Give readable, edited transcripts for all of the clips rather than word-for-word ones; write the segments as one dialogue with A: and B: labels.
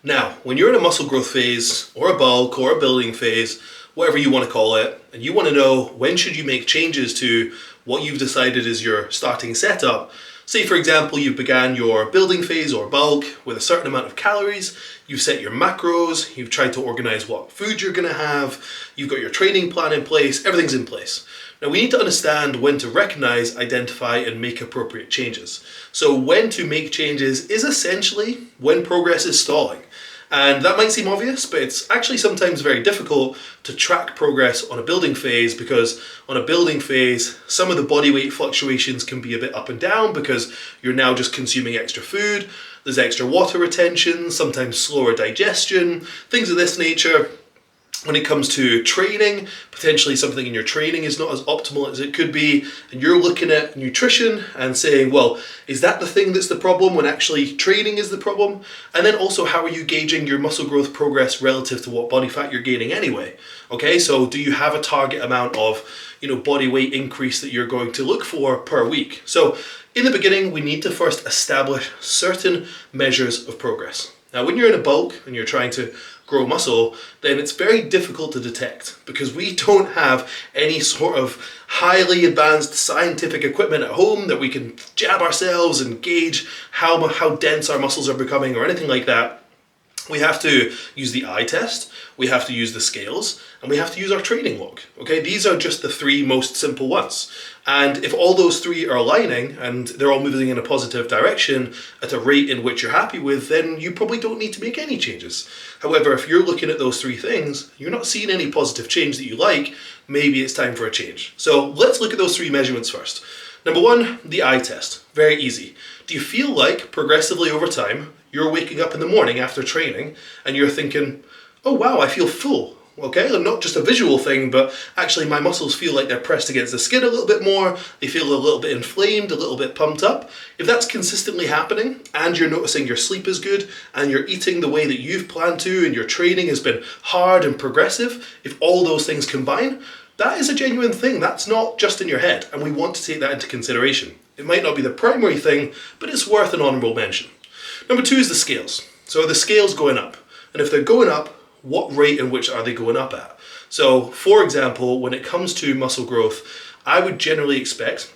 A: Now, when you're in a muscle growth phase or a bulk or a building phase, whatever you want to call it, and you want to know when should you make changes to what you've decided is your starting setup. Say for example, you began your building phase or bulk with a certain amount of calories, you've set your macros, you've tried to organize what food you're going to have, you've got your training plan in place, everything's in place. Now we need to understand when to recognize, identify, and make appropriate changes. So when to make changes is essentially when progress is stalling. And that might seem obvious, but it's actually sometimes very difficult to track progress on a building phase, because on a building phase, some of the body weight fluctuations can be a bit up and down because you're now just consuming extra food, there's extra water retention, sometimes slower digestion, things of this nature. When it comes to training, potentially something in your training is not as optimal as it could be, and you're looking at nutrition and saying, well, is that the thing that's the problem when actually training is the problem? And then also, how are you gauging your muscle growth progress relative to what body fat you're gaining anyway? Okay, so do you have a target amount of body weight increase that you're going to look for per week? So in the beginning, we need to first establish certain measures of progress. Now, when you're in a bulk and you're trying to grow muscle, then it's very difficult to detect because we don't have any sort of highly advanced scientific equipment at home that we can jab ourselves and gauge how dense our muscles are becoming or anything like that. We have to use the eye test, we have to use the scales, and we have to use our training log. Okay, these are just the three most simple ones. And if all those three are aligning and they're all moving in a positive direction at a rate in which you're happy with, then you probably don't need to make any changes. However, if you're looking at those three things, you're not seeing any positive change that you like, maybe it's time for a change. So let's look at those three measurements first. Number one, the eye test. Very easy. Do you feel like progressively over time, you're waking up in the morning after training and you're thinking, oh wow, I feel full? Okay, and not just a visual thing, but actually my muscles feel like they're pressed against the skin a little bit more, they feel a little bit inflamed, a little bit pumped up. If that's consistently happening and you're noticing your sleep is good and you're eating the way that you've planned to and your training has been hard and progressive, if all those things combine, that is a genuine thing. That's not just in your head, and we want to take that into consideration. It might not be the primary thing, but it's worth an honourable mention. Number two is the scales. So are the scales going up? And if they're going up, what rate in which are they going up at? So for example, when it comes to muscle growth, I would generally expect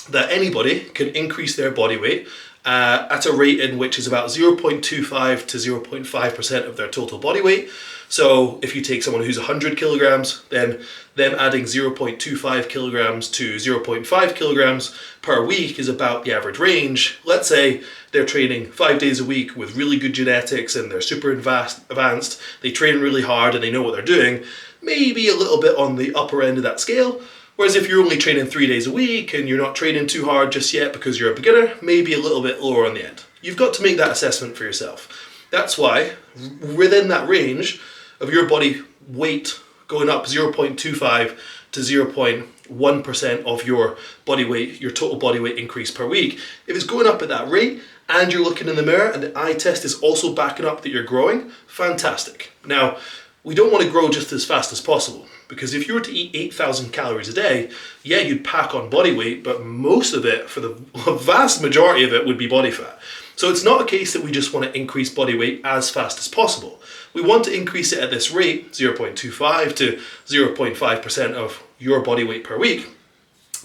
A: that anybody can increase their body weight at a rate in which is about 0.25 to 0.5% of their total body weight. So if you take someone who's 100 kilograms, then them adding 0.25 kilograms to 0.5 kilograms per week is about the average range. Let's say they're training 5 days a week with really good genetics and they're super advanced, they train really hard and they know what they're doing, maybe a little bit on the upper end of that scale. Whereas if you're only training 3 days a week and you're not training too hard just yet because you're a beginner, maybe a little bit lower on the end. You've got to make that assessment for yourself. That's why within that range of your body weight going up 0.25 to 0.1% of your body weight, your total body weight increase per week, if it's going up at that rate and you're looking in the mirror and the eye test is also backing up that you're growing, fantastic. Now, we don't want to grow just as fast as possible, because if you were to eat 8,000 calories a day, yeah, you'd pack on body weight, but most of it, for the vast majority of it, would be body fat. So it's not a case that we just want to increase body weight as fast as possible. We want to increase it at this rate, 0.25 to 0.5% of your body weight per week,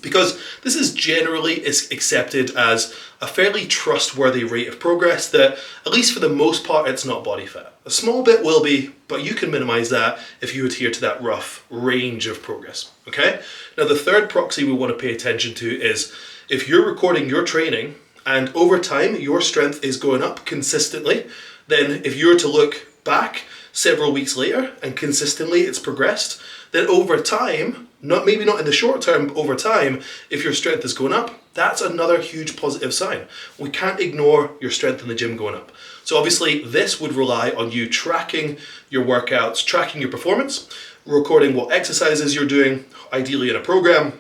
A: because this is generally accepted as a fairly trustworthy rate of progress that, at least for the most part, it's not body fat. A small bit will be, but you can minimize that if you adhere to that rough range of progress, okay? Now, the third proxy we want to pay attention to is if you're recording your training and over time your strength is going up consistently, then if you were to look back several weeks later and consistently it's progressed, then over time, maybe not in the short term, but over time, if your strength is going up, that's another huge positive sign. We can't ignore your strength in the gym going up. So obviously this would rely on you tracking your workouts, tracking your performance, recording what exercises you're doing, ideally in a program,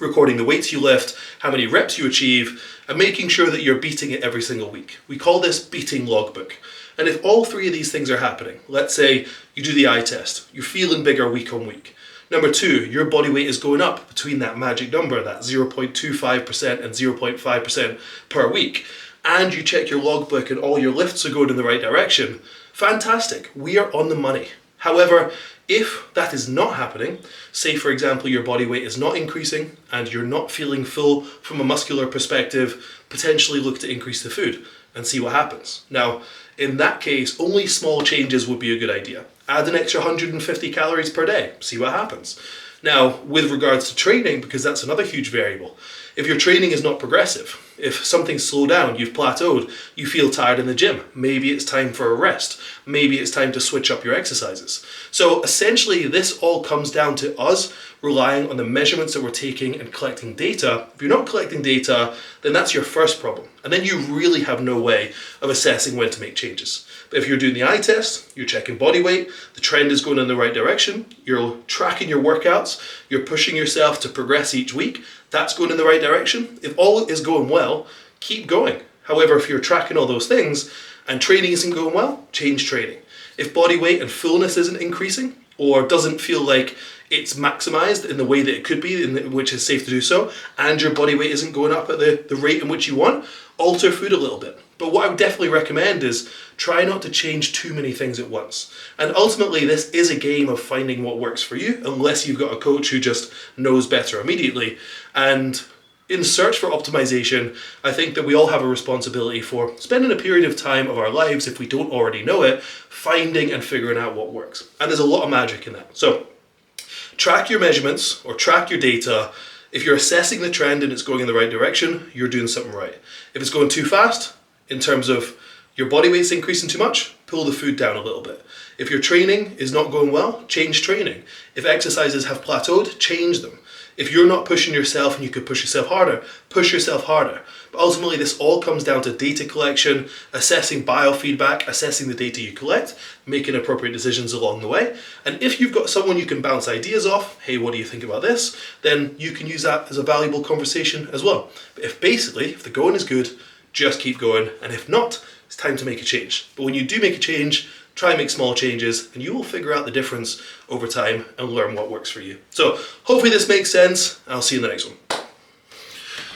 A: recording the weights you lift, how many reps you achieve, and making sure that you're beating it every single week. We call this beating logbook. And if all three of these things are happening, let's say you do the eye test, you're feeling bigger week on week. Number two, your body weight is going up between that magic number, that 0.25% and 0.5% per week. and you check your logbook and all your lifts are going in the right direction, fantastic, we are on the money. However, if that is not happening, say for example your body weight is not increasing and you're not feeling full from a muscular perspective, potentially look to increase the food and see what happens. Now, in that case, only small changes would be a good idea. Add an extra 150 calories per day, see what happens. Now, with regards to training, because that's another huge variable, if your training is not progressive, if something's slowed down, you've plateaued, you feel tired in the gym, maybe it's time for a rest, maybe it's time to switch up your exercises. So essentially, this all comes down to us relying on the measurements that we're taking and collecting data. If you're not collecting data, then that's your first problem. And then you really have no way of assessing when to make changes. But if you're doing the eye test, you're checking body weight, the trend is going in the right direction, you're tracking your workouts, you're pushing yourself to progress each week, that's going in the right direction. If all is going well, keep going. However, if you're tracking all those things and training isn't going well, change training. If body weight and fullness isn't increasing or doesn't feel like it's maximized in the way that it could be, which is safe to do so, and your body weight isn't going up at the rate in which you want, alter food a little bit. But what I would definitely recommend is try not to change too many things at once. And ultimately, this is a game of finding what works for you, unless you've got a coach who just knows better immediately. And in search for optimization, I think that we all have a responsibility for spending a period of time of our lives, if we don't already know it, finding and figuring out what works. And there's a lot of magic in that. So track your measurements or track your data. If you're assessing the trend and it's going in the right direction, you're doing something right. If it's going too fast, in terms of your body weight's increasing too much, pull the food down a little bit. If your training is not going well, change training. If exercises have plateaued, change them. If you're not pushing yourself and you could push yourself harder, push yourself harder. But ultimately, this all comes down to data collection, assessing biofeedback, assessing the data you collect, making appropriate decisions along the way. And if you've got someone you can bounce ideas off, hey, what do you think about this? Then you can use that as a valuable conversation as well. But if the going is good, just keep going. And if not, it's time to make a change. But when you do make a change, try and make small changes and you will figure out the difference over time and learn what works for you. So hopefully this makes sense. I'll see you in the next one.